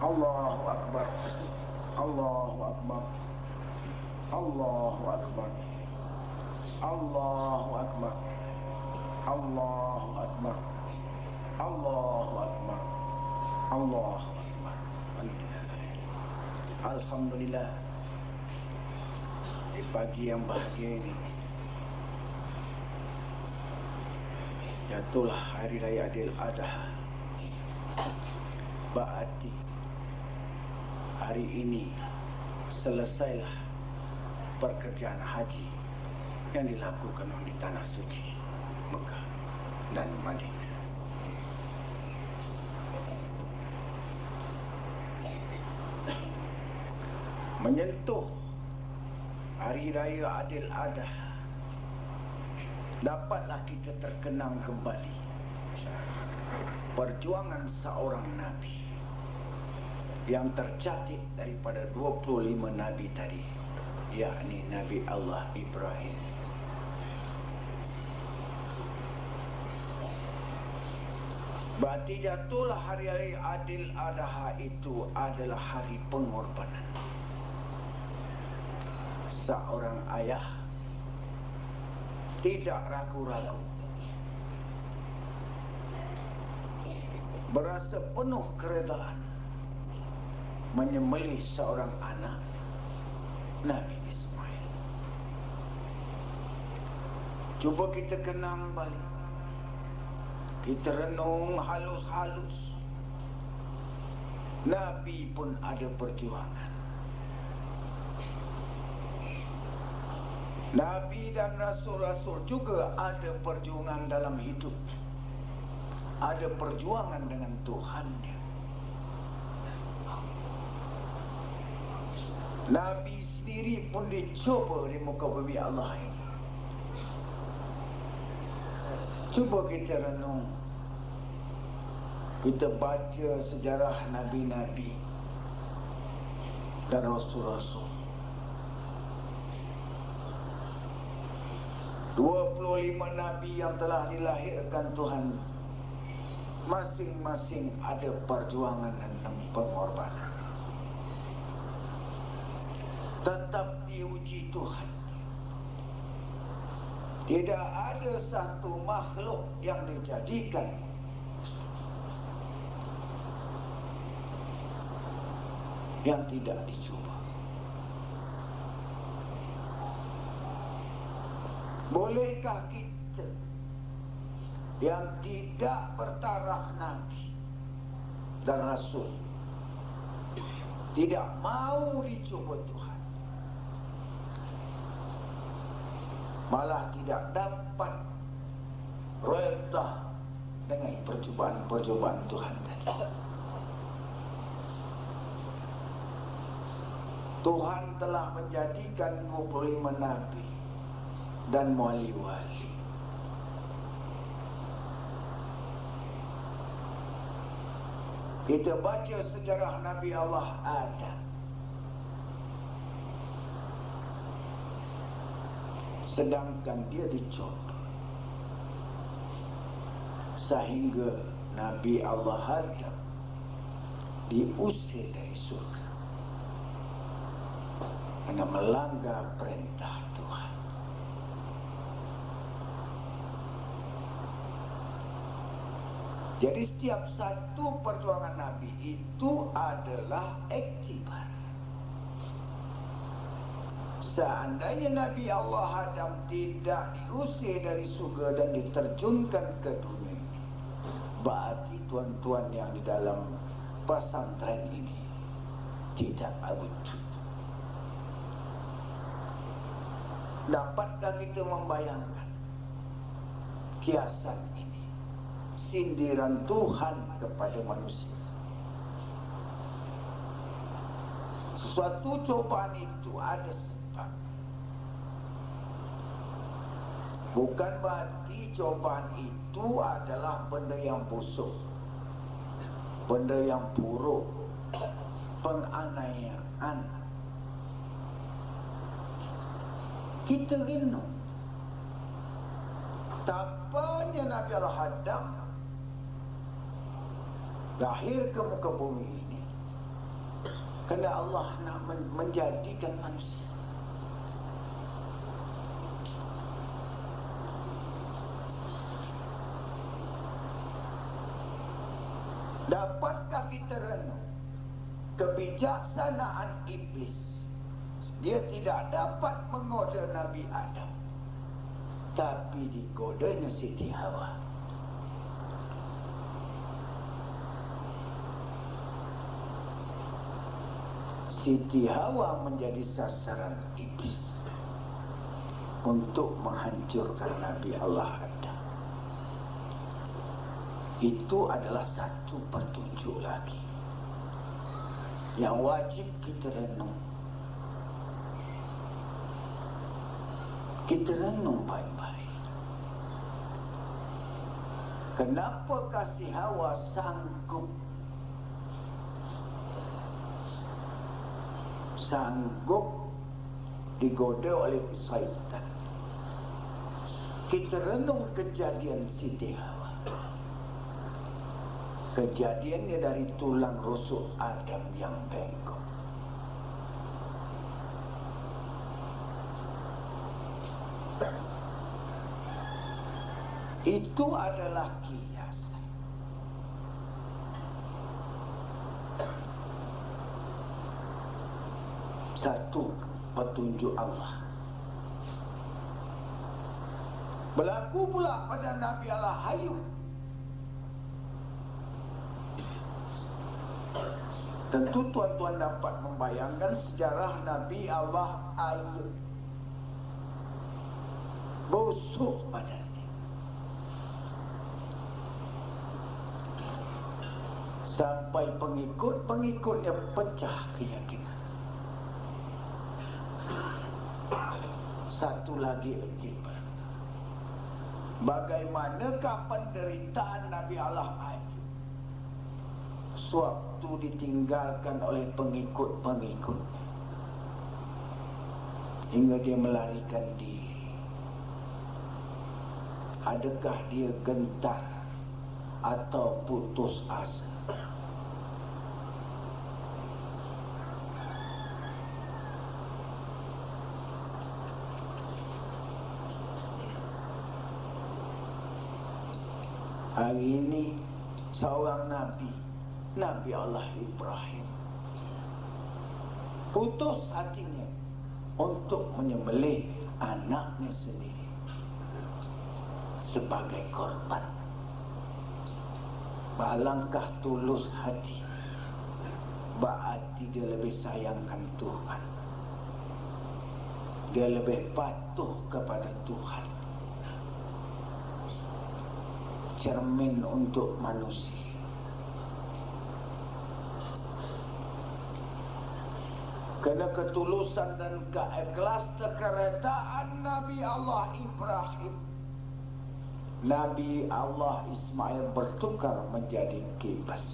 Allahu Akbar. Allahu Akbar. Allahu Akbar. Allahu Akbar. Allahu Akbar. Allahu Akbar. Allahu Akbar. Alhamdulillah. Di pagi yang bahagia ini jatuhlah Hari Raya Adil Adha. Berarti hari ini selesailah pekerjaan haji yang dilakukan di Tanah Suci Mekah dan Madinah. Menyentuh Hari Raya Adil Adha, dapatlah kita terkenang kembali perjuangan seorang Nabi yang tercatat daripada 25 Nabi tadi, yakni Nabi Allah Ibrahim. Berarti jatuhlah Hari Raya Adil Adha itu adalah hari pengorbanan. Seorang ayah tidak ragu-ragu, berasa penuh keredaan menyembelih seorang anak, Nabi Ismail. Cuba kita kenang balik, kita renung halus-halus. Nabi pun ada perjuangan. Nabi dan Rasul-Rasul juga ada perjuangan dalam hidup. Ada perjuangan dengan Tuhannya. Nabi sendiri pun dicoba di muka bumi Allah ini. Cuba kita renung, kita baca sejarah Nabi-Nabi dan Rasul-Rasul. 25 Nabi yang telah dilahirkan Tuhan, masing-masing ada perjuangan dan pengorbanan. Tetap diuji Tuhan. Tidak ada satu makhluk yang dijadikan yang tidak dicuba. Bolehkah kita yang tidak bertaraf Nabi dan Rasul tidak mau dicuba Tuhan, malah tidak dapat reda dengan percobaan-percobaan Tuhan tadi? Tuhan telah menjadikan 25 Nabi dan wali-wali. Kita baca sejarah Nabi Allah Adam. Sedangkan dia dicoba sehingga Nabi Allah Adam diusir dari surga karena melanggar perintah Tuhan. Jadi setiap satu perjuangan Nabi itu adalah iktibar. Seandainya Nabi Allah Adam tidak diusir dari surga dan diterjunkan ke dunia ini, berarti tuan-tuan yang di dalam pesantren ini tidak wujud. Dapatkah kita membayangkan kiasan ini, sindiran Tuhan kepada manusia? Sesuatu cobaan itu ada sebab. Bukan berarti cobaan itu adalah benda yang busuk, benda yang buruk, penganiayaan. Kita renung, tapanya Nabi Allah Adam lahir ke muka bumi ini Kerana Allah nak menjadikan manusia. Dapatkah kita renung kebijaksanaan iblis? Dia tidak dapat menggoda Nabi Adam, tapi digodanya Siti Hawa. Siti Hawa menjadi sasaran iblis untuk menghancurkan Nabi Allah Adam. Itu adalah satu petunjuk lagi yang wajib kita renung. Kita renung baik-baik. Kenapa kasih Hawa sanggup digoda oleh syaitan? Kita renung kejadian Siti Hawa. Kejadiannya dari tulang rusuk Adam yang bengkok. Itu adalah kiasan. Satu petunjuk Allah. Berlaku pula pada Nabi Allah Ayub. Tentu tuan-tuan dapat membayangkan sejarah Nabi Allah Ayub. Busuk badannya. Sampai pengikut-pengikutnya pecah keyakinan. Satu lagi akibat. Bagaimanakah penderitaan Nabi Allah Ayub sewaktu ditinggalkan oleh pengikut-pengikutnya hingga dia melarikan diri? Adakah dia gentar atau putus asa? Hari ini seorang Nabi Allah Ibrahim putus hatinya untuk menyembelih anaknya sendiri sebagai korban. Alangkah tulus hati, berarti dia lebih sayangkan Tuhan. Dia lebih patuh kepada Tuhan. Cermin untuk manusia. Kerana ketulusan dan keikhlasan keretaan Nabi Allah Ibrahim, Nabi Allah Ismail bertukar menjadi kibas.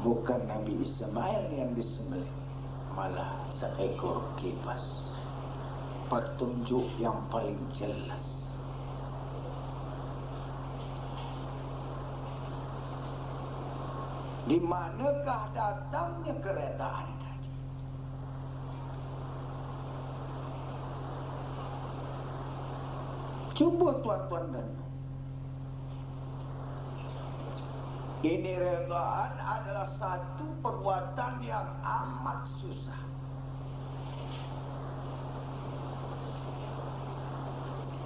Bukan Nabi Ismail yang disembelih, malah seekor kibas. Petunjuk yang paling jelas. Di manakah datangnya keretaan tadi? Cuba tuan-tuan dan ini redaan adalah satu perbuatan yang amat susah.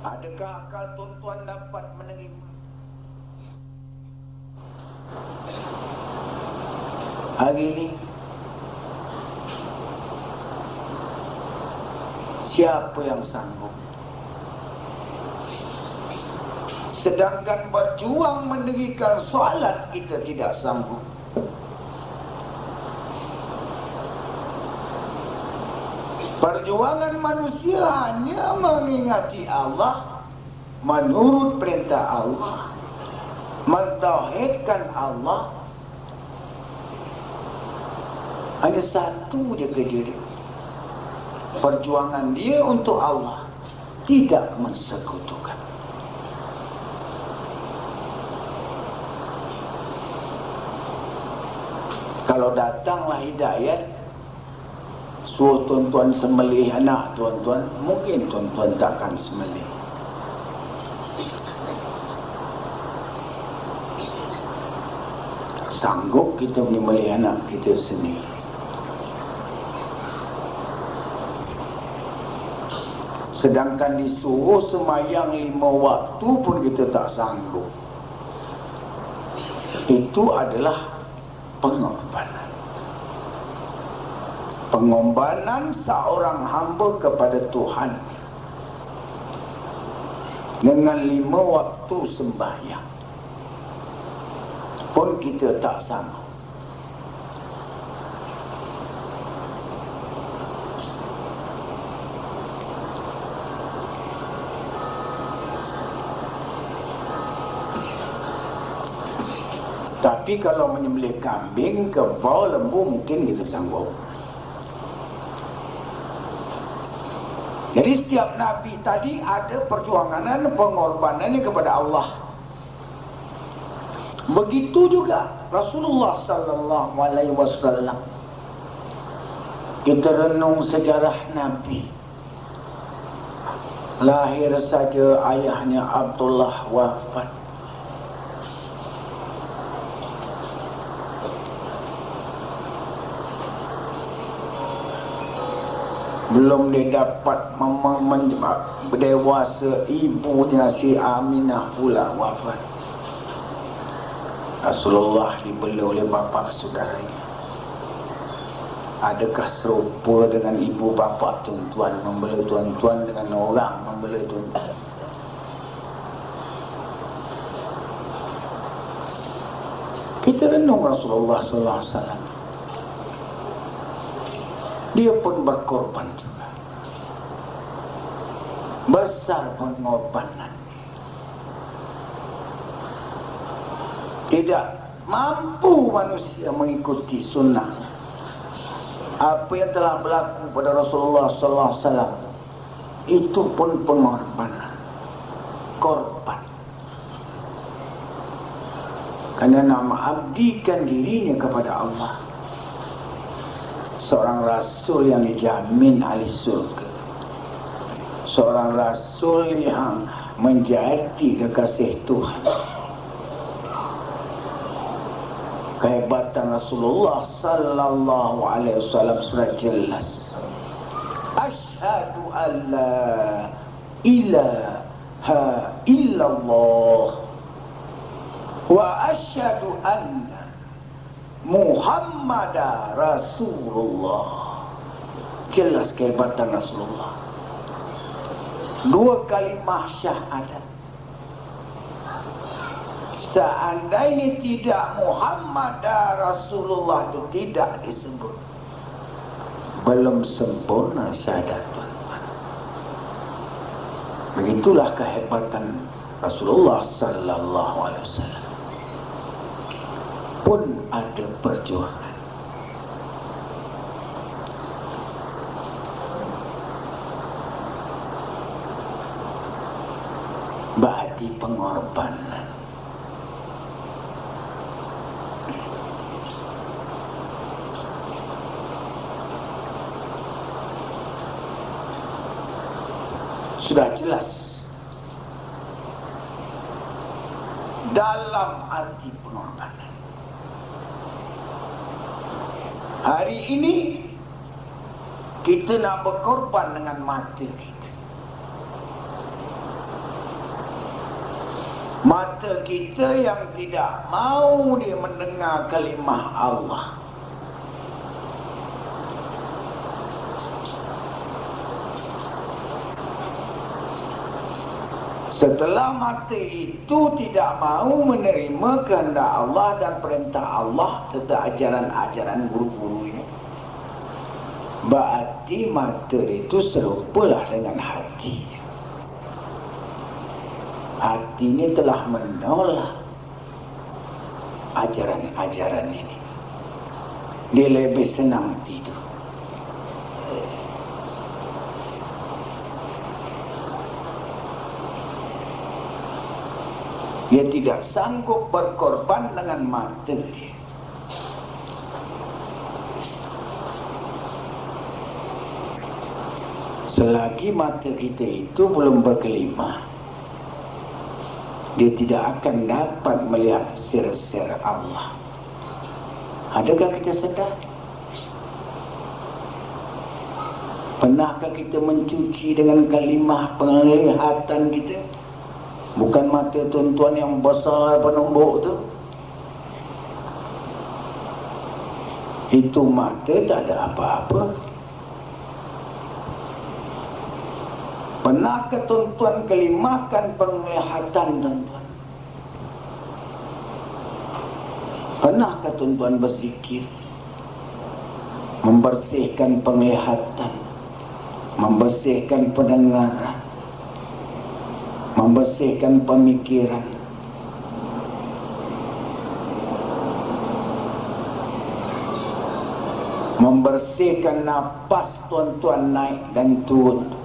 Adakah akal tuan-tuan dapat menerima? Hari ini siapa yang sanggup? Sedangkan berjuang mendirikan solat kita tidak sanggup. Perjuangan manusia hanya mengingati Allah menurut perintah Allah, mentauhidkan Allah. Hanya satu je kerja dia. Perjuangan dia untuk Allah, tidak mensekutukan. Kalau datanglah hidayat, Suruh tuan-tuan sembelih anak tuan-tuan, mungkin tuan-tuan takkan sembelih. Sanggup kita menyembelih anak kita sendiri. Sedangkan disuruh semayang 5 waktu pun kita tak sanggup. Itu adalah pengorbanan. Pengorbanan seorang hamba kepada Tuhan dengan 5 waktu sembahyang pun kita tak sanggup. Tapi kalau menyembelih kambing, kerbau, lembu mungkin kita sanggup. Jadi setiap Nabi tadi ada perjuangan dan pengorbanannya kepada Allah. Begitu juga Rasulullah sallallahu alaihi wasallam. Kita renung sejarah Nabi. Lahir saja ayahnya Abdullah wafat. Belum dia dapat berdewasa, ibunya si Aminah pula wafat. Rasulullah dibela oleh bapa saudaranya. Adakah serupa dengan ibu bapa tuan-tuan membela tuan-tuan dengan orang membela tuan-tuan? Kita renung Rasulullah sallallahu alaihi wasallam. Dia pun berkorban juga. Besar pengorbanan. Tidak mampu manusia mengikuti sunnah. Apa yang telah berlaku pada Rasulullah sallallahu alaihi wasallam itu pun pengorbanan. Korban. Karena nak mengabdikan dirinya kepada Allah. Seorang rasul yang dijamin ahli surga. Seorang rasul yang menjadi kekasih Tuhan. Kehebatan Rasulullah sallallahu alaihi wasallam sudah jelas. Asyhadu an la ilaha illallah wa asyhadu anna Muhammad Rasulullah. Jelas kehebatan Rasulullah. 2 kalimah syahadat. Seandainya tidak Muhammad Rasulullah itu tidak disebut, belum sempurna syahadat tuan-tuan. Begitulah kehebatan Rasulullah sallallahu alaihi wasallam. Pun ada perjuangan. Berarti pengorbanan. Sudah jelas dalam arti pengorbanan. Hari ini kita nak berkorban dengan mata kita. Mata kita yang tidak mau dia mendengar kalimah Allah. Setelah mata itu tidak mau menerima kehendak Allah dan perintah Allah serta ajaran-ajaran guru-guru ini, berarti mata itu serupalah dengan hati. Hati ini telah menolak ajaran-ajaran ini. Dia lebih senang tidur. Dia tidak sanggup berkorban dengan mata dia. Selagi mata kita itu belum berkelima, dia tidak akan dapat melihat sir-sir Allah. Adakah kita sedar? Pernahkah kita mencuci dengan kalimah penglihatan kita? Bukan mata tuan-tuan yang besar penumbuk tu. Itu mata tak ada apa-apa. Pernahkah tuan-tuan kelimahkan penglihatan tuan-tuan? Pernahkah tuan-tuan berzikir, membersihkan penglihatan, membersihkan pendengaran, membersihkan pemikiran? Membersihkan nafas tuan-tuan naik dan turun.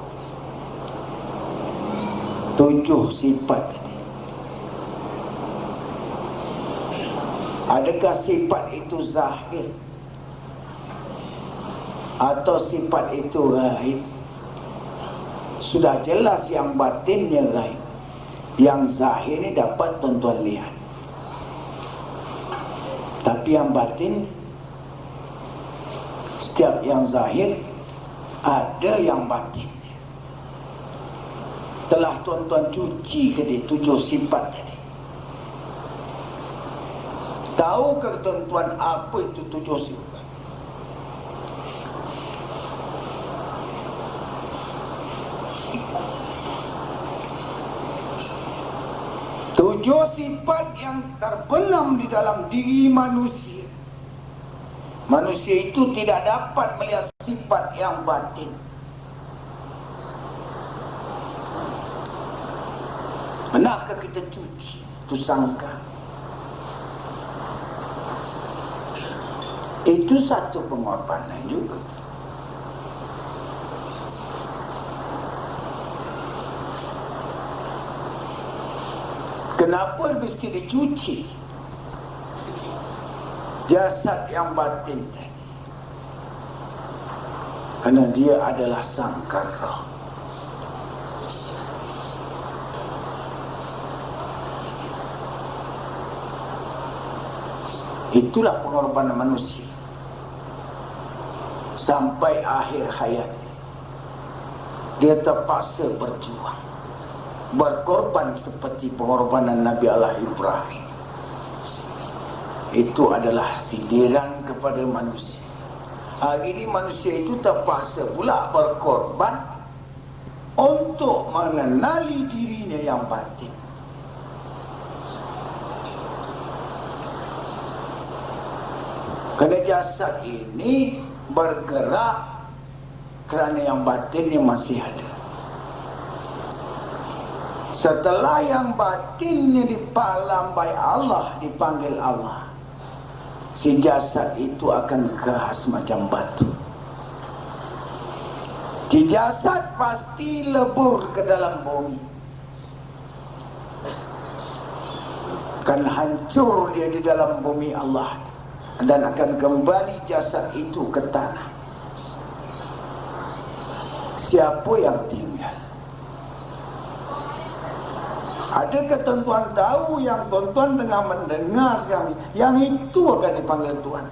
7 sifat. Adakah sifat itu zahir atau sifat itu gaib? Sudah jelas yang batinnya gaib. Yang zahir ni dapat tuan-tuan lihat. Tapi yang batin, setiap yang zahir ada yang batin. Telah tuan-tuan cuci ke dia 7 sifat tadi? Tahukah tuan-tuan apa itu 7 sifat? Tujuh sifat yang terbenam di dalam diri manusia. Manusia itu tidak dapat melihat sifat yang batin. Benarkah kita cuci itu sangka? Itu satu pengorbanan juga. Kenapa mesti dicuci jasad yang batin? Kerana dia adalah sangkar roh. Itulah pengorbanan manusia sampai akhir hayat. Dia terpaksa berjuang, berkorban seperti pengorbanan Nabi Allah Ibrahim. Itu adalah sindiran kepada manusia. Hari ini manusia itu terpaksa pula berkorban untuk mengenali dirinya yang batin. Kerana jasad ini bergerak kerana yang batinnya masih ada. Setelah yang batinnya dipalambai Allah, dipanggil Allah, si jasad itu akan keras macam batu. Di jasad pasti lebur ke dalam bumi. Akan hancur dia di dalam bumi Allah. Dan akan kembali jasad itu ke tanah. Siapa yang tinggal? Adakah tuan-tuan tahu yang tuan-tuan tengah mendengar sekarang, yang itu akan dipanggil Tuhan?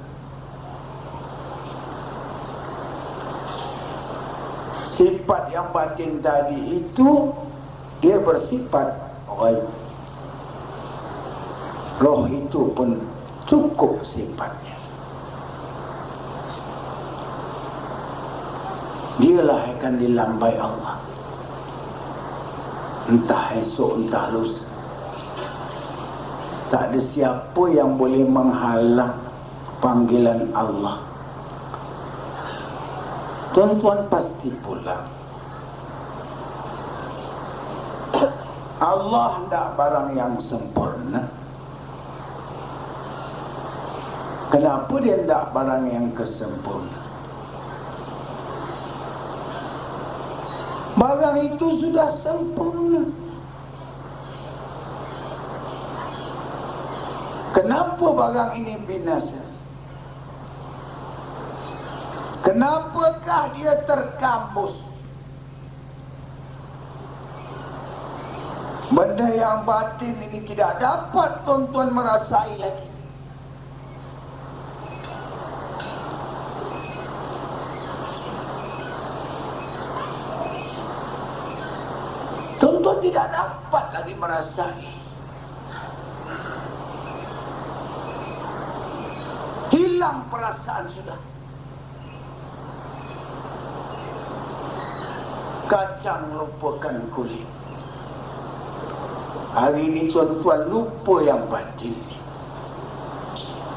Sifat yang batin tadi itu dia bersifat ghaib. Roh itu pun cukup sifatnya. Dialah akan dilambai Allah. Entah esok, entah lusa. Tak ada siapa yang boleh menghalang panggilan Allah. Tuan-tuan pasti pula Allah tidak barang yang sempurna. Kenapa dia tidak barang yang kesempurna? Barang itu sudah sempurna. Kenapa barang ini binasa? Kenapakah dia terkambus? Benda yang batin ini tidak dapat tuan-tuan merasai lagi. Tuan-tuan tidak dapat lagi merasai. Hilang perasaan sudah. Kacang lupakan kulit. Hari ini tuan-tuan lupa yang batin.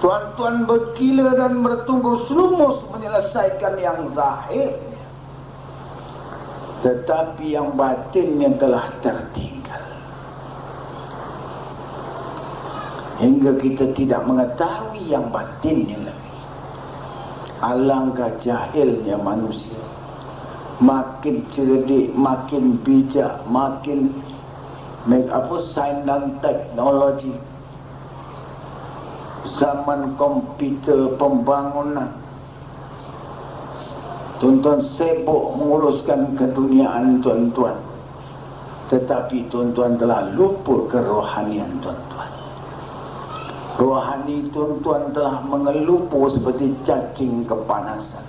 Tuan-tuan bergila dan bertunggu selumus menyelesaikan yang zahir, tetapi yang batinnya telah tertinggal. Hingga kita tidak mengetahui yang batinnya lagi. Alangkah jahilnya manusia. Makin cerdik, makin bijak, makin sains dan teknologi, zaman komputer, pembangunan, tuan-tuan sibuk menguruskan keduniaan tuan-tuan, tetapi tuan-tuan telah lupa kerohanian tuan-tuan. Rohani tuan-tuan telah mengelupu seperti cacing kepanasan.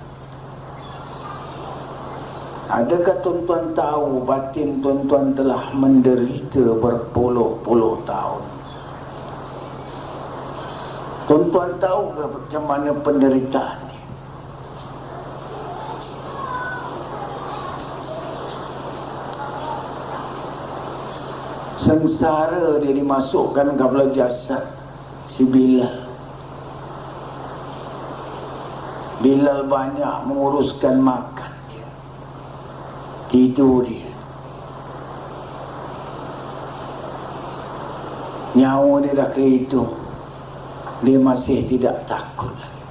Adakah tuan-tuan tahu batin tuan-tuan telah menderita berpuluh-puluh tahun? Tuan-tuan tahu ke macam mana penderitaan ini? Sengsara dia dimasukkan ke dalam jasad si Bilal. Bilal banyak menguruskan makan. Tidur dia, nyawa dia dah kehitung, dia masih tidak takut lagi.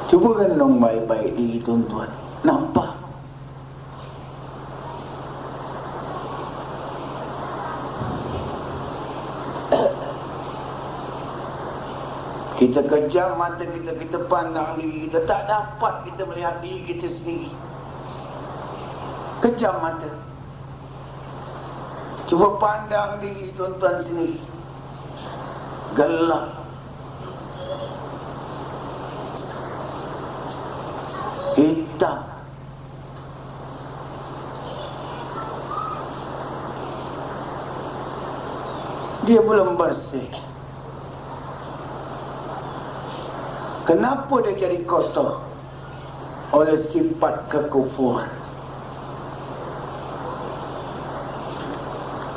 Cuba renung baik-baik diri tuan-tuan, nampak kita kejam mata kita, kita pandang diri kita, tak dapat kita melihat diri kita sendiri. Kejam mata. Cuba pandang diri tuan-tuan sendiri. Gelap. Hitam. Dia belum bersih. Kenapa dia jadi kotor? Oleh sifat kekufuran.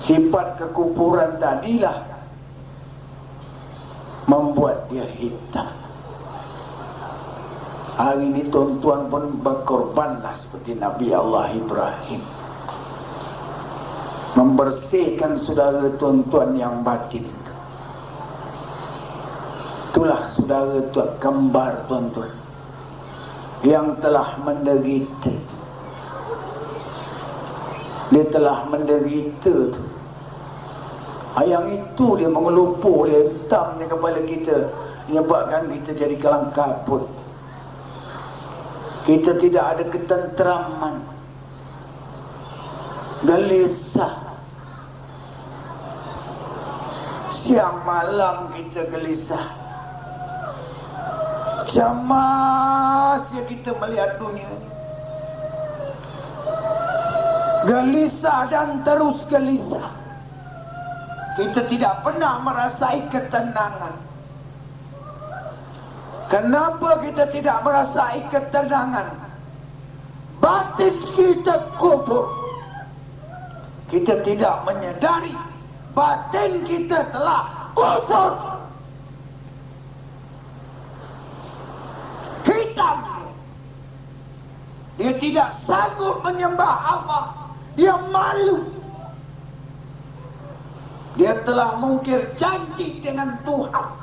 Sifat kekufuran tadilah membuat dia hitam. Hari ini tuan-tuan pun berkorbanlah seperti Nabi Allah Ibrahim, membersihkan saudara tuan-tuan yang batin. Itulah saudara tuan, kembar tuan-tuan yang telah menderita. Dia telah menderita tu. Yang itu dia mengelupu, dia hitam di kepala kita, menyebabkan kita jadi kelang kabut. Kita tidak ada ketenteraman, gelisah. Siang malam kita gelisah. Cemas ya kita melihat dunia ini. Gelisah dan terus gelisah. Kita tidak pernah merasai ketenangan. Kenapa kita tidak merasai ketenangan? Batin kita kubur. Kita tidak menyadari batin kita telah kubur. Hitam. Dia tidak sanggup menyembah Allah. Dia malu. Dia telah mungkir janji dengan Tuhan.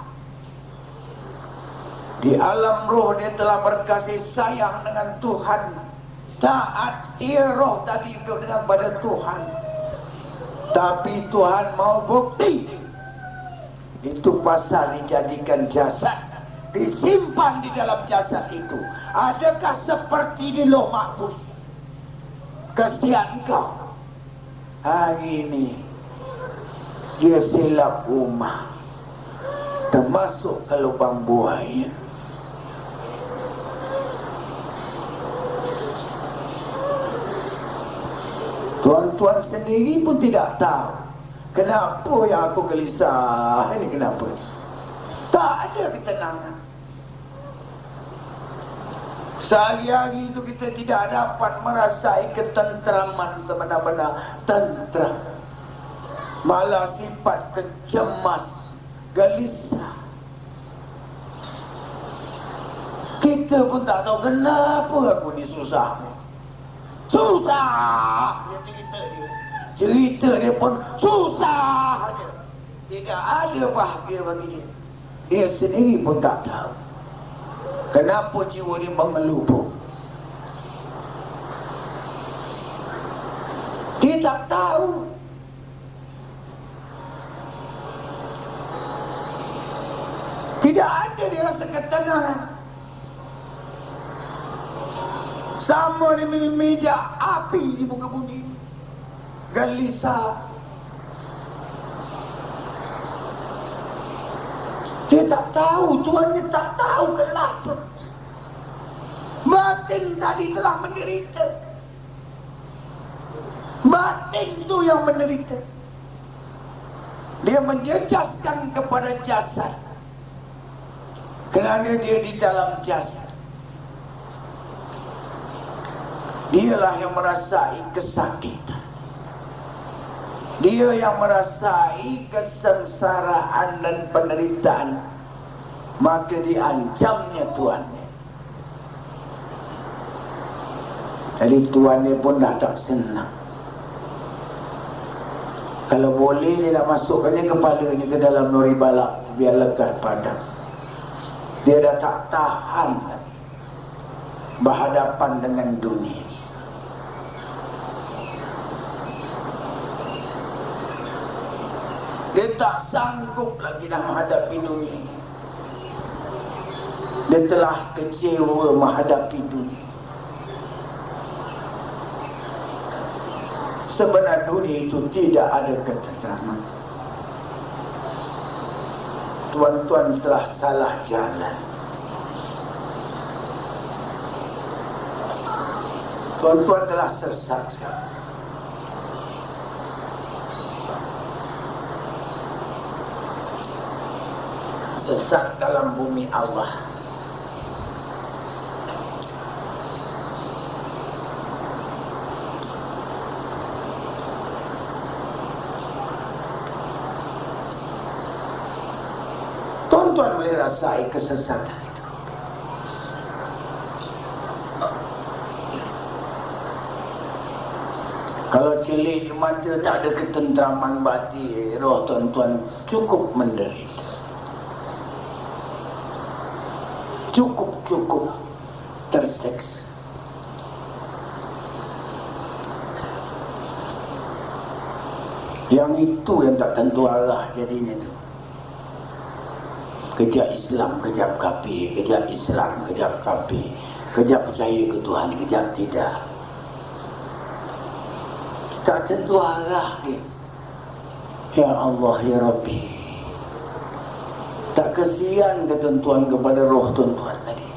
Di alam roh dia telah berkasih sayang dengan Tuhan. Taat setia roh tadi hidup dengan pada Tuhan. Tapi Tuhan mau bukti. Itu pasal dijadikan jasad, disimpan di dalam jasad itu. Adakah seperti di Lauh Mahfuz? Kasihan kau. Hari ini dia silap rumah, termasuk ke lubang buaya. Tuan-tuan sendiri pun tidak tahu kenapa yang aku gelisah ini, kenapa? Tak ada ketenangan. Sehari-hari itu kita tidak dapat merasai ketenteraman sebenar-benar tentram. Malah sifat kecemas, gelisah. Kita pun tak tahu kenapa aku ni susah. Susah dia cerita dia. Cerita dia pun susah aja. Tidak ada bahagia bagi dia. Dia sendiri pun tak tahu kenapa jiwa dia mengeluh. Dia tak tahu. Tidak ada dia rasa ketenangan. Sama di meja api di muka bumi ini. Gelisah. Dia tak tahu, tuannya tak tahu kenapa. Batin tadi telah menderita. Batin itu yang menderita. Dia menjejaskan kepada jasad. Kerana dia di dalam jasad. Dialah yang merasai kesakitan. Dia yang merasai kesengsaraan dan penderitaan. Maka diancamnya tuannya. Jadi tuannya pun dah tak senang. Kalau boleh dia nak masukkannya kepalanya ke dalam nori balak, biar lekat padam. Dia dah tak tahan lagi berhadapan dengan dunia. Dia tak sanggup lagi nak menghadapi dunia ini. Dia telah kecewa menghadapi dunia. Sebenarnya dunia itu tidak ada ketenteraman. Tuan-tuan telah salah jalan. Tuan-tuan telah sesat sekarang. Sesat dalam bumi Allah. Tuan-tuan boleh rasai kesesatan itu. Kalau celik mata tak ada ketenteraman batin, roh tuan-tuan cukup menderita. Cukup terseksa. Yang itu yang tak tentu arah jadinya tu. Kejap Islam, kejap kafir, kejap Islam, kejap kafir, kejap percaya ke Tuhan, kejap tidak. Tak tentu arah dia. Ya Allah, ya Rabbi. Tak kesian ke tuan-tuan kepada roh tuan-tuan tadi.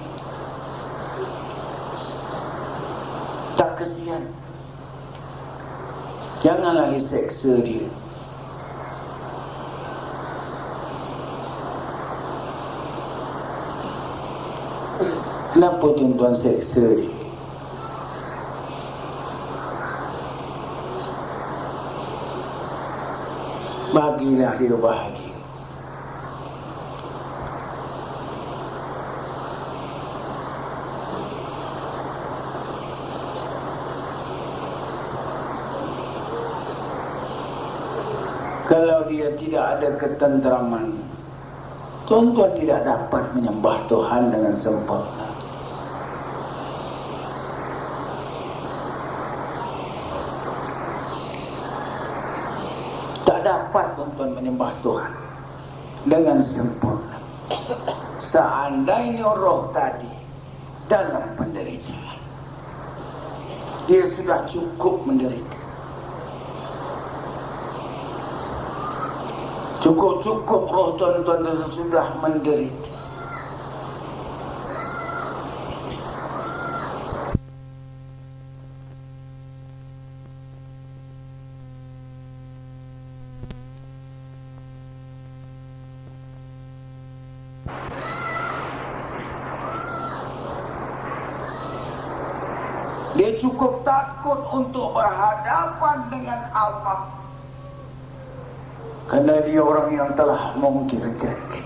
Tak kesian. Janganlah diseksa dia. Kenapa tuan-tuan seksa dia? Bagilah dia bahagia. Kalau dia tidak ada ketenteraman, tuan-tuan tidak dapat menyembah Tuhan dengan sempurna. dapat tuan-tuan menyembah Tuhan dengan sempurna. Seandainya roh tadi dalam penderitaan, dia sudah cukup menderita. Cukup roh tuan-tuan sudah menderita. Dia cukup takut untuk berhadapan dengan Allah, karena dia orang yang telah mengukir janji.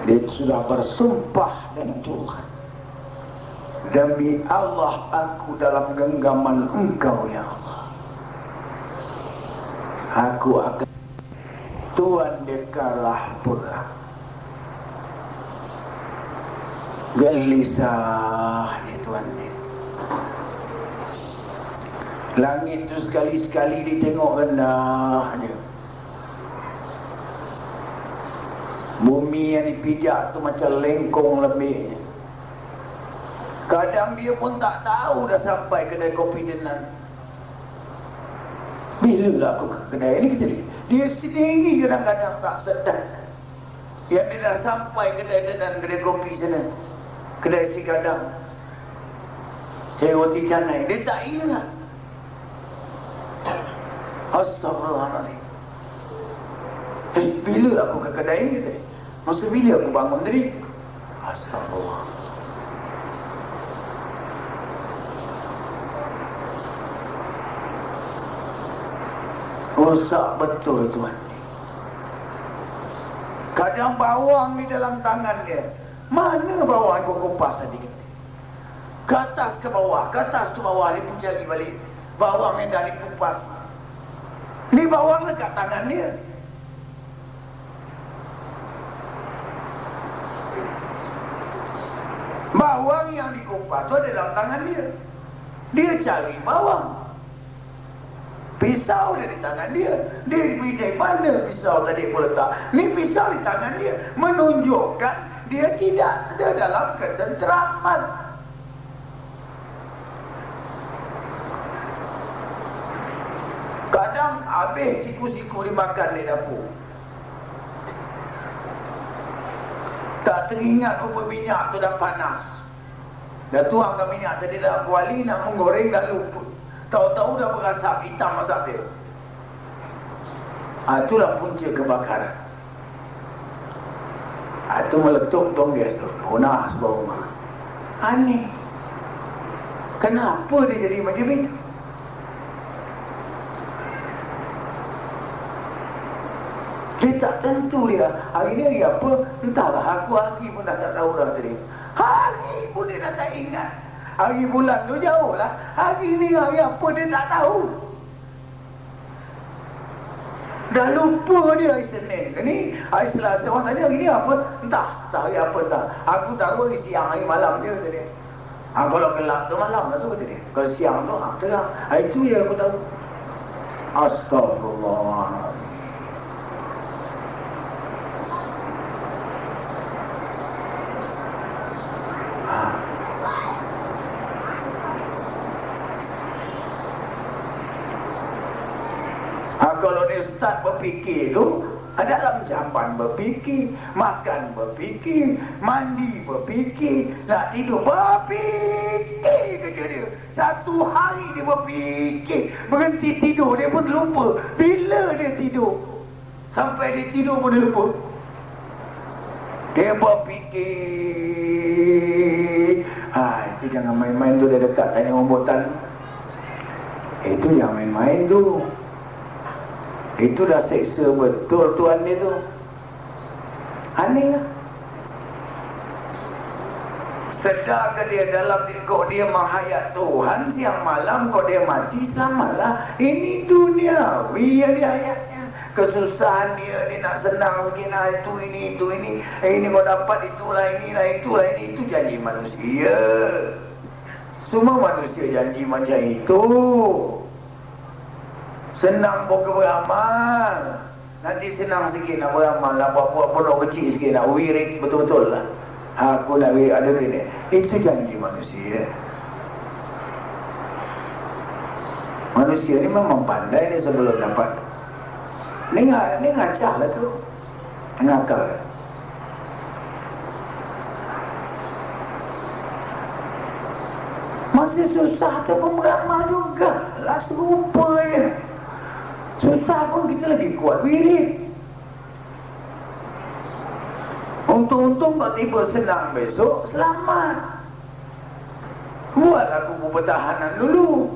Dia sudah bersumpah dengan Tuhan, demi Allah aku dalam genggaman Engkau ya Allah, aku akan Tuhan dekalah pula. Gelisah ni Tuhan ni. Langit tu sekali-sekali ditengok rendah je. Bumi yang dipijak tu macam lengkong lebih. Kadang dia pun tak tahu dah sampai kedai kopi Denan. Bila lah aku ke kedai ni kata dia. Dia sendiri kadang-kadang tak sedar yang dia dah sampai kedai Denan, kedai kopi sana, kedai si gadang, kedai roti canai. Dia tak ingat. Astagfirullahaladzim. Bila aku ke kedai ni tadi? Masa bila aku bangun tadi? Astagfirullah. Rosak betul Tuhan. Kadang bawang di dalam tangan dia. Mana bawang kau kupas tadi? Ke atas ke bawah, ke atas ke bawah. Dia pun cari balik bawang yang dah dikupas. Ni bawang dekat tangan dia. Bawang yang dikupas tu ada dalam tangan dia. Dia cari bawang. Pisau dia di tangan dia. Dia bijak mana pisau tadi aku letak. Ni pisau di tangan dia, menunjukkan dia tidak ada dalam ketenteraman. Kadang habis siku-siku dimakan di dapur, tak teringat rupa minyak tu dah panas. Dah tuangkan minyak tadi dalam kuali nak menggoreng, dah lupa. Tahu-tahu dah berasap hitam asap dia. Itulah punca kebakaran. Itu meletup tonggas tu, punah sebuah rumah. Aneh. Kenapa dia jadi macam itu? Dia tak tentu dia. Hari ni hari apa? Entahlah, aku hari pun dah tak tahu dah tadi. Hari pun dia dah tak ingat. Hari bulan tu jauh lah. Hari ni hari apa dia tak tahu. Dah lupa dia hari Senin ke ni, hari Selasa. Orang tanya hari ni apa? Entah, tak hari apa entah. Aku tahu hari siang, hari malam dia kata dia. Kalau gelap tu malam lah tu kata dia. Kalau siang tu terang. Itu je aku tahu. Astagfirullah. Kalau dia start berfikir tu, dalam jamban berfikir, makan berfikir, mandi berfikir, nak tidur berfikir kerja dia. Satu hari dia berfikir, berhenti tidur dia pun lupa bila dia tidur. Sampai dia tidur pun dia lupa. Dia berfikir. Itu jangan main-main tu, dia dekat tanya rambutan. Itu jangan main-main tu. Itu dah seksa betul Tuhan dia tu. Aneh lah. Sedar ke dia dalam kok dia menghayat Tuhan siang malam, kok dia mati selamatlah. Ini duniawi yang dia hayatnya. Kesusahan dia nak senang sikit, itu ini. Ini kau dapat itulah, ini. Itu janji manusia. Semua manusia janji macam itu. Senang buka beramal. Nanti senang sikit nak beramal lah, buat pondok kecil sikit nak wirid betul-betul lah. Aku nak wirid, ada wirid. Itu janji manusia. Manusia ni memang pandai ni sebelum dapat. Ni ngacah lah tu. Ngakal. Masih susah tu pun beramal juga lah, serupa je. Susah pun kita lagi kuat wirid. Untung-untung kau tiba senang besok, selamat. Buatlah kubu pertahanan dulu.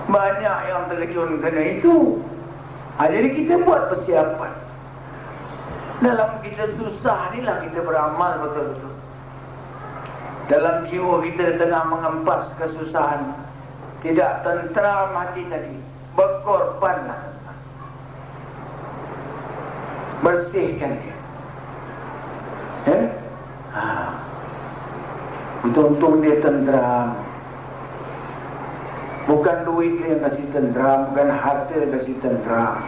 Banyak yang terjun kena itu. Jadi kita buat persiapan. Dalam kita susah ni lah kita beramal betul-betul. Dalam jiwa kita tengah mengempas kesusahan, tidak tentram hati tadi, berkorbanlah, bersihkan dia. Untung-untung dia tentram. Bukan duit yang kasih tentram, bukan harta yang kasih tentram.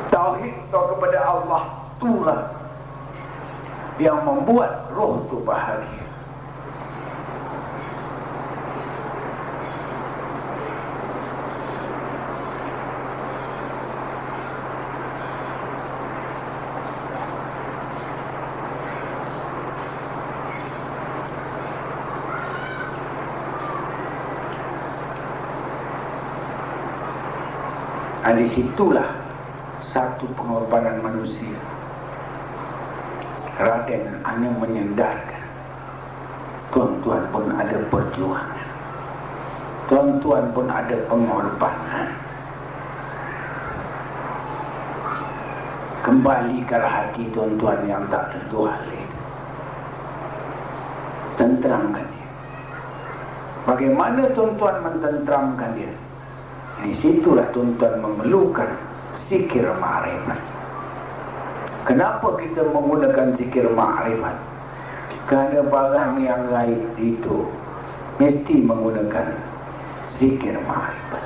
Tauhid kau kepada Allah itulah yang membuat roh tu bahagia. Di situlah satu pengorbanan manusia. Raden hanya menyandarkan, tuan-tuan pun ada perjuangan, tuan-tuan pun ada pengorbanan. Kembali ke hati tuan-tuan yang tak tentu hal itu, tentramkan dia. Bagaimana tuan-tuan mententramkan dia? Di situlah tuan-tuan memerlukan zikir ma'rifat. Kenapa kita menggunakan zikir ma'rifat? Kerana barang yang gaib itu mesti menggunakan zikir ma'rifat.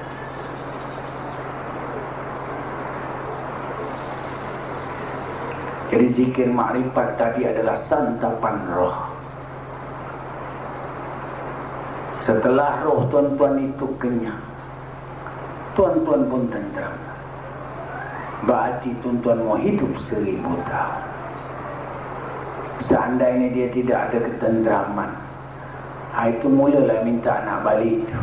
Jadi zikir ma'rifat tadi adalah santapan roh. Setelah roh tuan-tuan itu kenyang, tuan-tuan pun tentram. Berarti tuan-tuan mau hidup 1000 tahun. Seandainya dia tidak ada ketentraman, itu mulalah minta nak balik tu.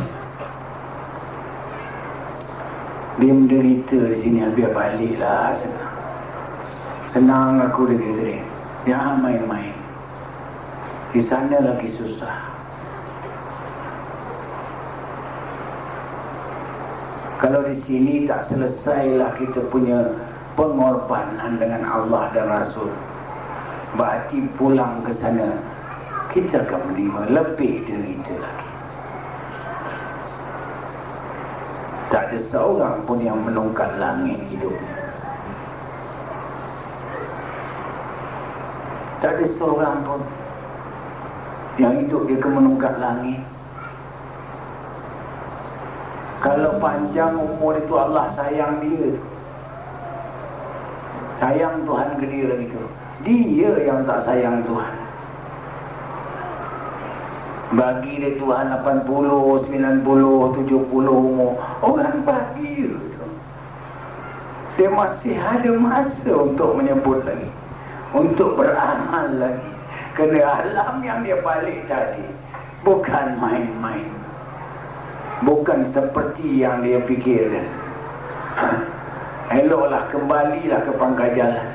Dia menderita di sini, biar baliklah. Senang aku dia kata dia. Jangan main-main. Di sana lagi susah. Kalau di sini tak selesailah kita punya pengorbanan dengan Allah dan Rasul, berarti pulang ke sana kita akan menerima lebih derita lagi. Tak ada seorang pun yang menungkat langit hidupnya. Tak ada seorang pun yang hidup dia ke menungkat langit. Kalau panjang umur itu Allah sayang dia tu. Sayang Tuhan ke dia lagi tu. Dia yang tak sayang Tuhan. Bagi dia Tuhan 80, 90, 70 umur, orang bagi dia tu. Dia masih ada masa untuk menyebut lagi, untuk beramal lagi. Kerana alam yang dia balik tadi bukan main-main, bukan seperti yang dia fikirkan. Eloklah kembalilah ke pangkal jalan.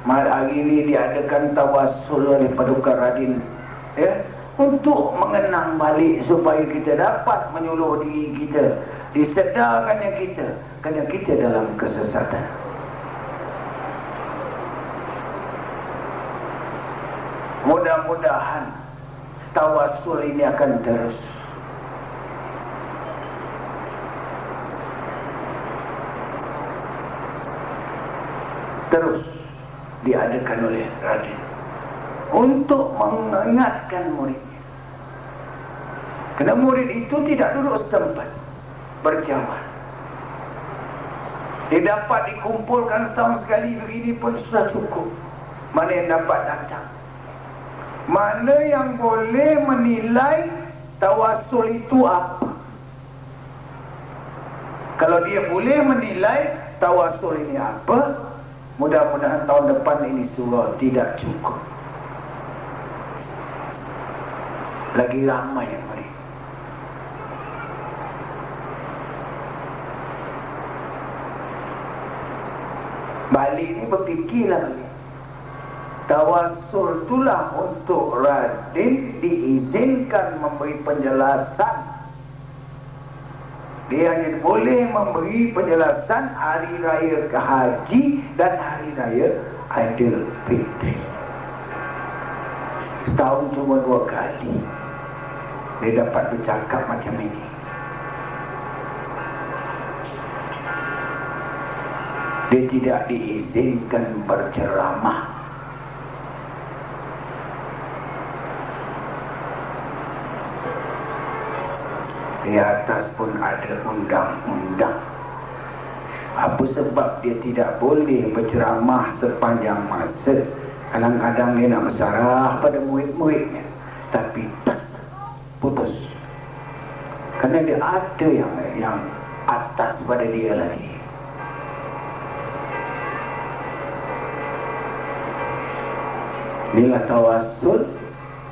Hari ini diadakan tawassul oleh Paduka Radin, untuk mengenang balik supaya kita dapat menyuluh diri kita, disedarkannya kita kerana kita dalam kesesatan. Mudah-mudahan tawassul ini akan terus diadakan oleh Raden untuk mengingatkan muridnya. Kerana murid itu tidak duduk setempat berjamaah. Dia dapat dikumpulkan setahun sekali begini pun sudah cukup. Mana yang dapat datang? Mana yang boleh menilai tawassul itu apa? Kalau dia boleh menilai tawassul ini apa, mudah-mudahan tahun depan ini surah tidak cukup. Lagi ramai yang boleh. Balik ni berfikirlah balik. Tawassul itulah untuk Radin diizinkan memberi penjelasan. Dia hanya boleh memberi penjelasan hari raya Haji dan hari raya Aidilfitri. Setahun cuma 2 kali dia dapat bercakap macam ini. Dia tidak diizinkan berceramah. Di atas pun ada undang-undang. Apa sebab dia tidak boleh berceramah sepanjang masa? Kadang-kadang dia nak bersarah pada murid-muridnya, tapi tak putus. Kerana dia ada yang atas pada dia lagi. Inilah tawassul,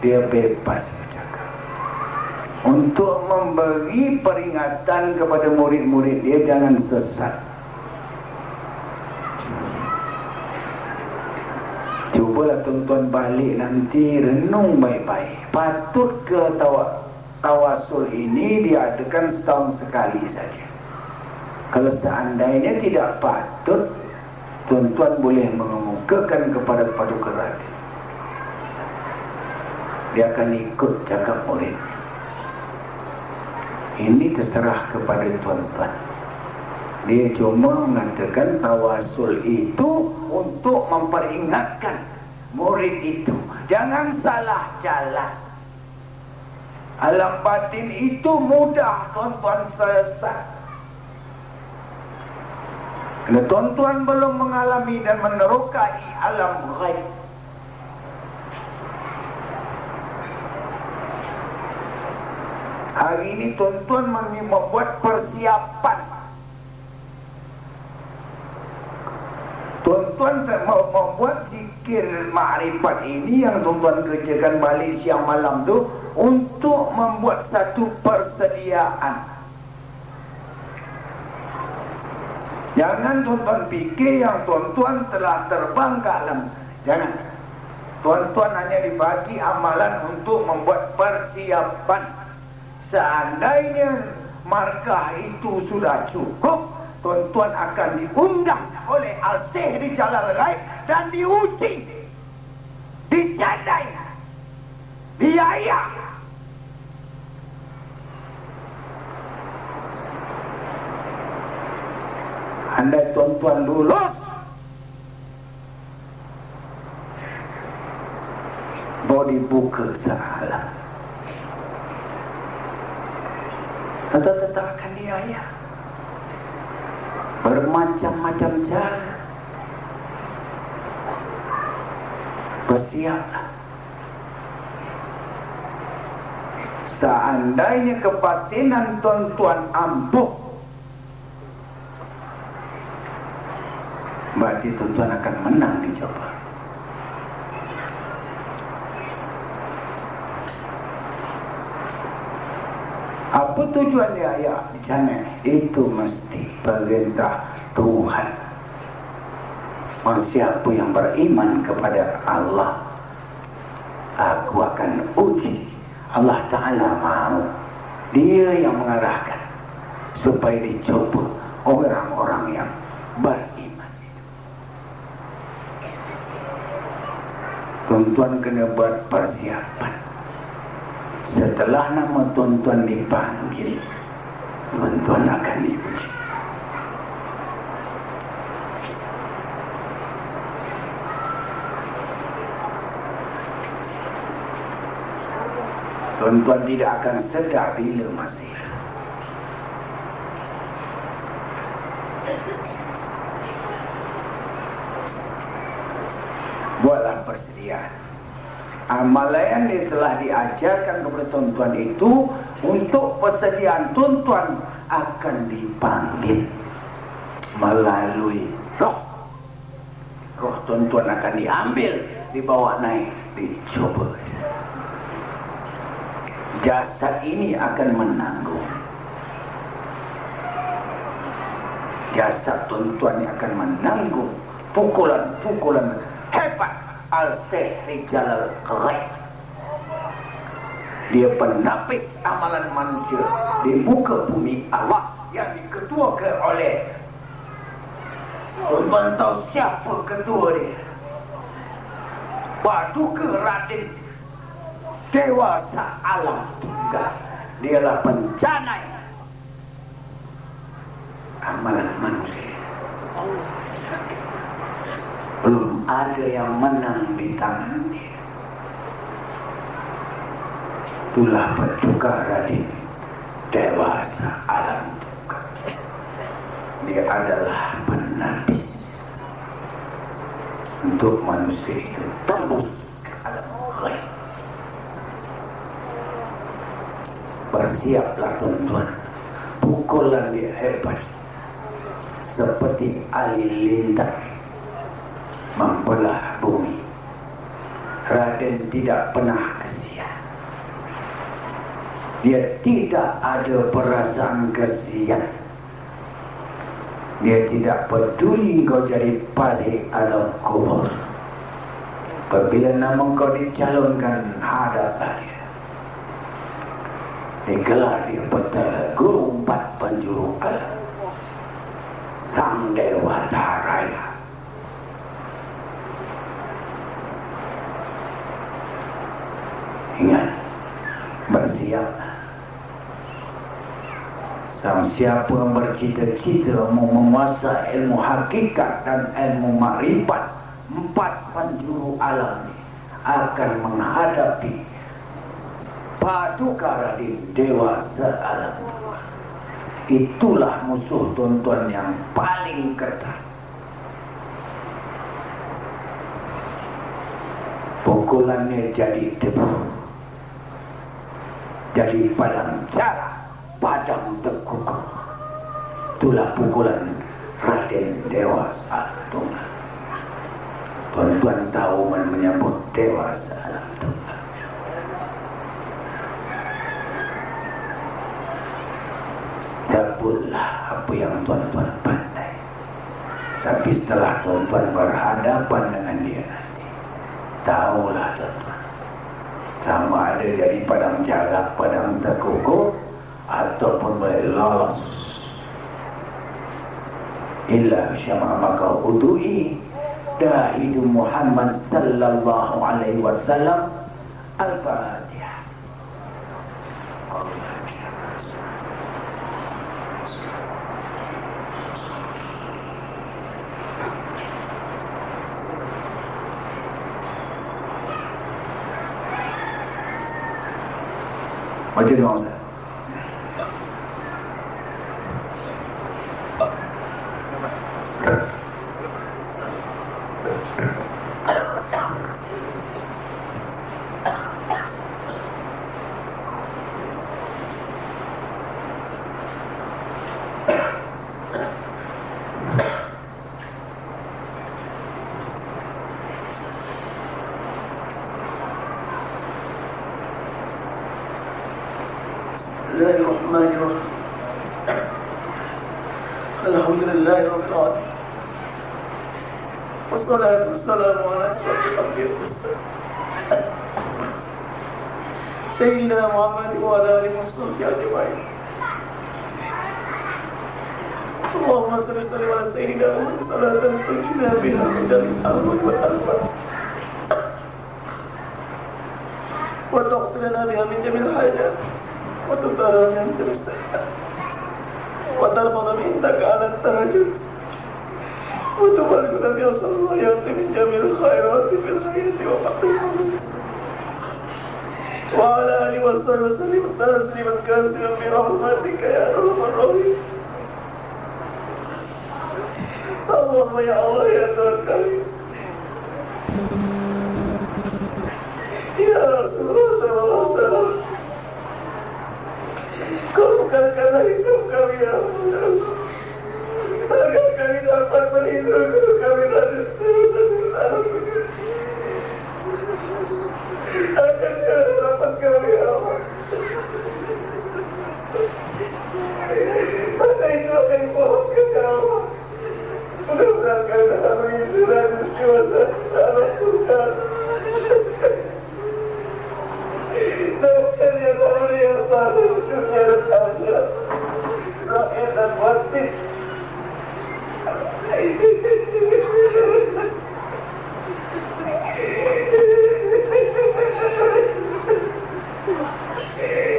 dia bebas bercakap. Untuk memberi peringatan kepada murid-murid dia jangan sesat. Cubalah tuan-tuan balik nanti renung baik-baik. Patut ke tawassul ini diadakan setahun sekali saja? Kalau seandainya tidak patut, tuan-tuan boleh mengemukakan kepada paduka Radin. Dia akan ikut cakap muridnya. Ini terserah kepada tuan-tuan. Dia cuma mengatakan tawassul itu untuk memperingatkan murid itu. Jangan salah jalan. Alam batin itu mudah tuan-tuan sesat. Kalau tuan-tuan belum mengalami dan menerokai alam ghaib, hari ini tuan-tuan membuat persiapan. Tuan-tuan membuat zikir makrifat ini yang tuan-tuan kerjakan balik siang malam tu untuk membuat satu persediaan. Jangan tuan-tuan fikir yang tuan-tuan telah terbang ke alam sana. Jangan. Tuan-tuan hanya dibagi amalan untuk membuat persiapan. Seandainya markah itu sudah cukup, tuan-tuan akan diundang oleh Al-Sih di Jalal Ghaib dan diuji, dijadai, diayak. Andai tuan-tuan lulus, baru dibuka sealam. Tetap akan diayak bermacam-macam cara. Bersiaplah. Seandainya kebatinan tuan-tuan ampuh, berarti tuan-tuan akan menang dicoba. Apa tujuan dia ayat di sana? Itu mesti perintah Tuhan. Siapa yang beriman kepada Allah, aku akan uji. Allah Ta'ala mahu. Dia yang mengarahkan supaya dicoba orang-orang yang beriman itu. Tuan-tuan kena buat persiapan. Setelah nama tuan-tuan dipanggil, tuan-tuan akan diuji. Tuan-tuan tidak akan sedar bila masa itu. Buatlah persediaan. Amalan yang telah diajarkan kepada tuan-tuan itu untuk persediaan tuan-tuan akan dipanggil melalui roh. Roh tuan-tuan akan diambil, dibawa naik, dicoba. Jasad ini akan menanggung. Jasad tuan-tuan ini akan menanggung pukulan-pukulan hebat Al-Sihri Jalal Ghaib. Dia penapis amalan manusia di muka bumi Allah yang diketuakan oleh, tuan-tuan tahu siapa ketua dia? Paduka Raden Dewasa Alam Tunggal. Dialah pencanai amalan manusia. Belum ada yang menang di tangan dia. Itulah Paduka Raden Dewasa Alam Tunggal. Dia adalah penapis untuk manusia itu tembus ke alam ghaib. Bersiaplah tuan-tuan, pukulan dia hebat seperti halilintar membelah bumi. Raden tidak pernah kesian. Dia tidak ada perasaan kesian. Dia tidak peduli kau jadi parik atau kubur. Apabila nama kau dicalonkan, hadaplah dia. Digelar dia petala guru 4 penjuru alam, Sang Dewata Raya. Ingat, bersiaplah. Siapa yang bercita-cita mau menguasai ilmu hakikat dan ilmu makrifat 4 penjuru alam ini akan menghadapi Paduka Raden Dewasa Alam Tunggal. Itulah musuh tuan-tuan yang paling ketat. Pukulannya jadi debu, jadi padang jarak, padang terkukuh. Itulah pukulan Raden Dewasa Alam Tunggal. Tuan-tuan tahu menyambut Dewasa Alam Tunggal. Sebutlah apa yang tuan-tuan pandai. Tapi setelah tuan-tuan berhadapan dengan dia nanti, tahulah tuan-tuan, sama ada jadi padang jarak, padang terkukuh, ataupun boleh lolos. Illa syama maka udui dahidu Muhammad sallallahu alaihi wasallam. Al-Fatihah. Baca doa Ustaz. Bismillahirrahmanirrahim. Alhamdulillahi rabbil alamin. Wassalatu wassalamu ala asyrafil anbiya'i wal mursalin. Sayyidina Muhammad wa ala alihi wasallam ajma'in. Allahumma salli ala sayyidina Muhammad salatan tunjina biha min daril ahwal wal alfat wa taqtilana biha min jamil hajat وتطهرنا من جميع السيئات وترفعنا عندك على الدرجات وتبلغنا بأقصى الغايات من جميع الخيرات في الحياة وبعد الممات وعلى آله وصحبه وسلم تسليما كثيرا برحمتك يا أرحم الراحمين. اللهم يا الله يا Tuhan kami, ya Rasulullah sallallahu alaihi wasallam, Kau bukankanlah hidup kami ya Rasul, agar kami dapat melindungi kami dari dosa-dosa, agar kami dapat kami ya Allah. Maka itu akan dimohonkan ya Allah. Mudah-mudahan kami dapat melindungi dari dosa Allah Tuhan. Dan yang lalu yang salah dunia dan akhirat, lahir dan batin.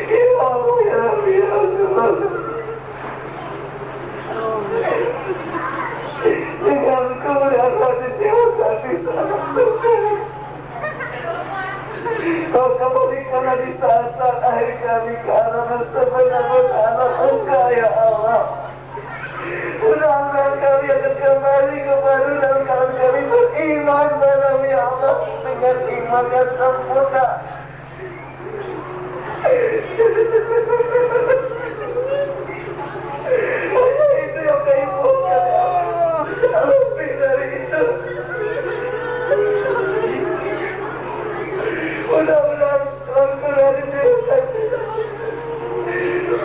Ya Allah ya Rabbi ya Rasulullah, dengan kemuliaan dewasa di sana Kau kembalikanlah di saat-saat akhir kami ke arah sebenar-benar Engkau ya Allah. Mudah-mudahan kami akan kembali kepada dan kami beriman padamu ya Allah dengan iman yang sempurna. Hanya itu yang kami butuhkan ya Allah. Lebih dari itu. Mudah-mudahan engkau dari dewasa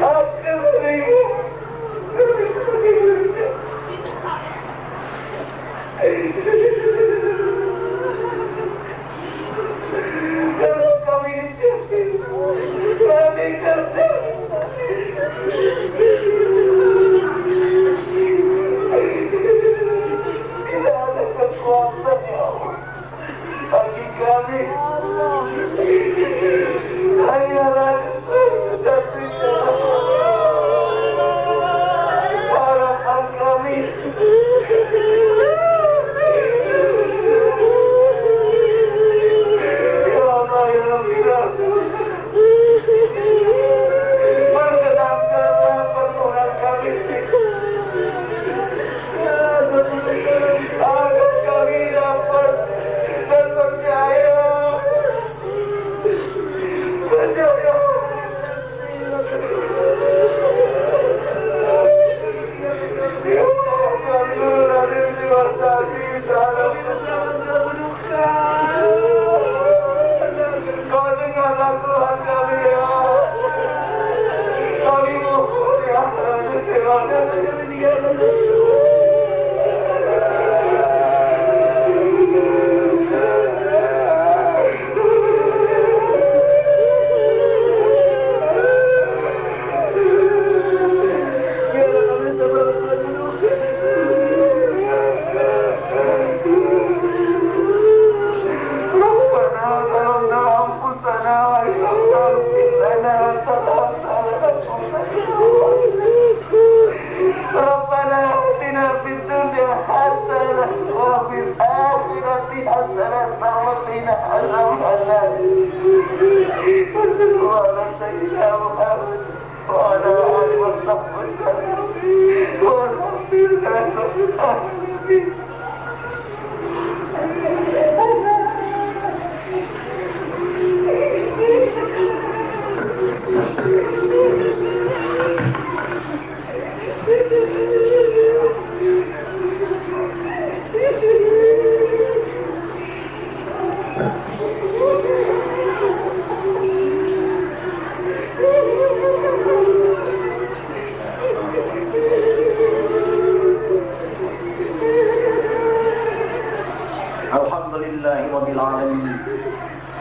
akan beriman. Kalau kami dijadikan kami kerja tidak ada kekuatan ya Allah bagi kami. Hanyalah satu-satunya harapan kami. Ya Allah ya Rabbi Rasul, perkenankanlah permohonan kami agar kami dapat dan percaya Kau dengarlah Tuhan kami ya. Kami mohon ya Rabbana atina fid dunya hasanah wa fil akhirati hasanah wa qina adzabannar. Sallallahu ala sayyidina Muhammad wa ala alihi wa sahbihi walhamdulillahi rabbil alamin.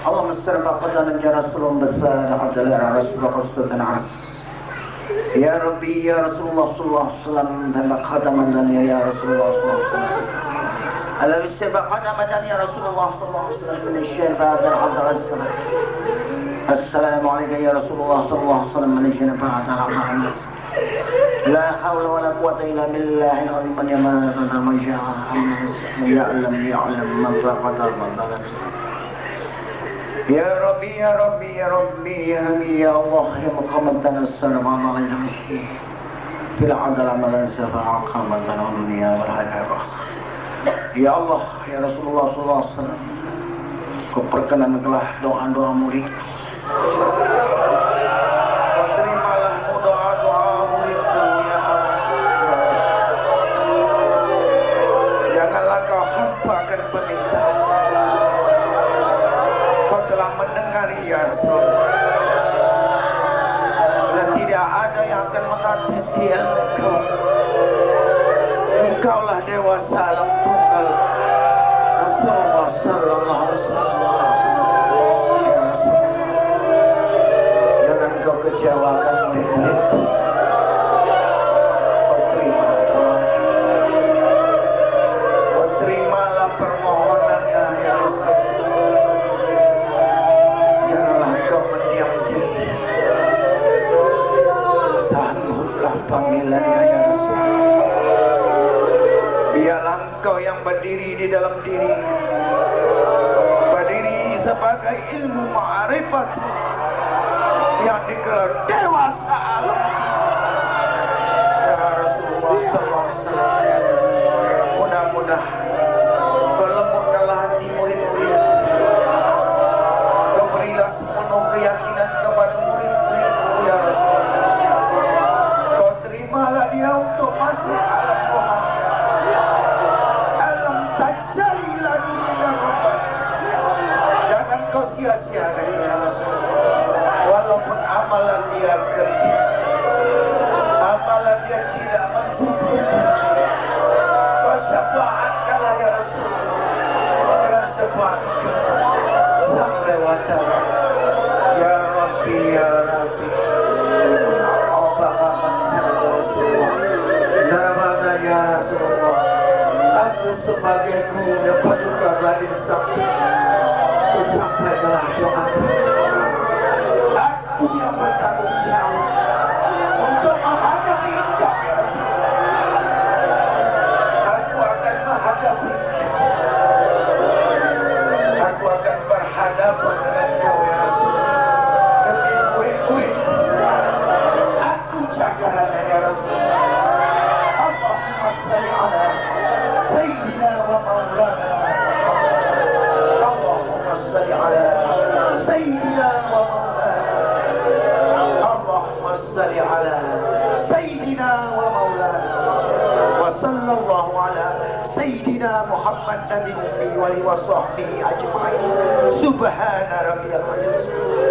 اللهم استر بقدنا يا رسول الله بسال عجل على رسول قصة عرس يا ربي يا رسول الله صلى الله عليه وسلم تم خدمنا يا رسول الله صلى الله عليه وسلم ألا استر بقدنا يا رسول الله صلى الله عليه وسلم من الشر بعد العبد السلام السلام عليك يا رسول الله صلى الله عليه وسلم من الشر بعد العبد لا حول ولا قوة إلا بالله العظيم من يمات من جاء من يعلم من فقد المضلة Ya Rabbi, Ya Rabbi, Ya Rabbi, Ya Rabbi, Ya Allah, Ya Muhammad tanassal ma'ama al-jamshi fil adal amalan syafa'a qaman tanah dunia wal akhirah. Ya Allah, Ya Rasulullah sallallahu alaihi wasallam, kau perkenankanlah doa-doa murid. Kau terimalah doa-doa muridku ya Allah. Janganlah kau hampakan permintaan. Kau telah mendengar ya Rasulullah. Dan tidak ada yang akan mengatasi engkau. Engkaulah dewasa alam tunggal Rasulullah sallallahu alaihi wasallam. Ya Rasulullah, jangan kau kecewakan murid-muridku. Kau terima doanya. Kau terimalah permohonannya ya Rasulullah. Janganlah kau mendiam diri. Sangguplah panggilannya ya Rasulullah. Biarlah engkau yang berdiri di dalam diri, berdiri sebagai ilmu ma'rifat yang digelar dewasa alam ya Rasulullah sallallahu alaihi wasallam. Mudah-mudahan kau lembutkanlah hati murid-murid. Kau berilah sepenuh keyakinan kepada murid-muridmu ya Rasulullah. Kau terimalah dia untuk masuk alam Tuhan. Jangan kau sia-siakan ya Rasulullah. Walaupun amalan dia kerdil, amalan dia tidak mencukupi, kau syafaatkanlah ya Rasulullah. Dan syafaatkan sampai watara. Ya Rabbi, Ya Rabbi, Muhammad Rasulullah. Zamana ya Rasulullah. Aku sebagai guru dapat juga badin sakit. Sampaikanlah doa. Aku yang bertanggung jawab untuk menghadapi engkau ya Rasulullah. Aku akan menghadapi. Aku akan berhadapan dengan engkau ya Rasulullah. Demi murid-murid, aku jagalah ya Rasulullah. Allahumma salli ala Sayyidina wa Maulana. سيدنا ومولانا. اللهم صل على سيدنا ومولانا وصلى الله على سيدنا محمد نبي الأمي وآله وصحبه أجمعين. سبحان ربي العزيز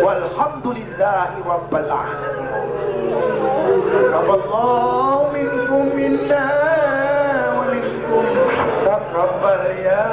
والحمد لله رب العالمين. رب الله منكم منا ومنكم تقبل يا